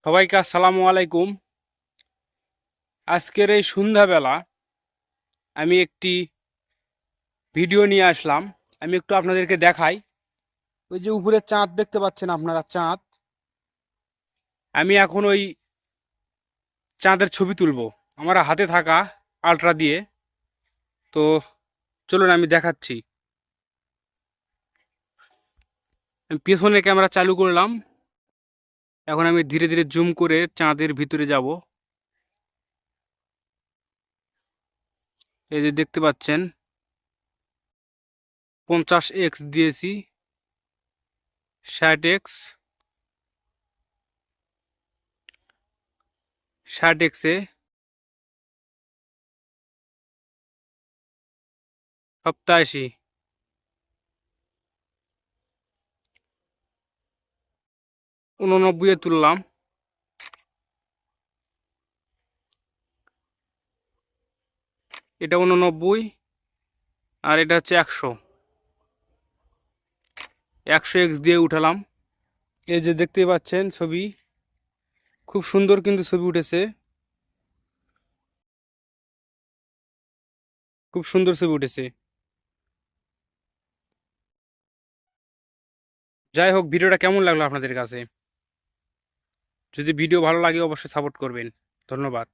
সবাইকে আসসালামু আলাইকুম। আজকের এই সন্ধ্যাবেলা আমি একটি ভিডিও নিয়ে আসলাম। আমি একটু আপনাদেরকে দেখাই। ওই যে উপরে চাঁদ দেখতে পাচ্ছেন আপনারা, চাঁদ। আমি এখন ওই চাঁদের ছবি তুলবো আমার হাতে থাকা আলট্রা দিয়ে। তো চলুন আমি দেখাচ্ছি। আমি পেছনে ক্যামেরা চালু করলাম। এখন আমি ধীরে ধীরে জুম করে চাঁদের ভিতরে যাব। এই যে দেখতে পাচ্ছেন 50x দিয়েছি, 60x, 60x-এ 87, 89-এ তুললাম। এটা 89 আর এটা হচ্ছে 100, 100x দিয়ে উঠালাম। এই যে দেখতে পাচ্ছেন ছবি, খুব সুন্দর কিন্তু ছবি উঠেছে, খুব সুন্দর ছবি উঠেছে। যাই হোক, ভিডিওটা কেমন লাগলো আপনাদের কাছে? যদি ভিডিও ভালো লাগে অবশ্যই সাপোর্ট করবেন। ধন্যবাদ।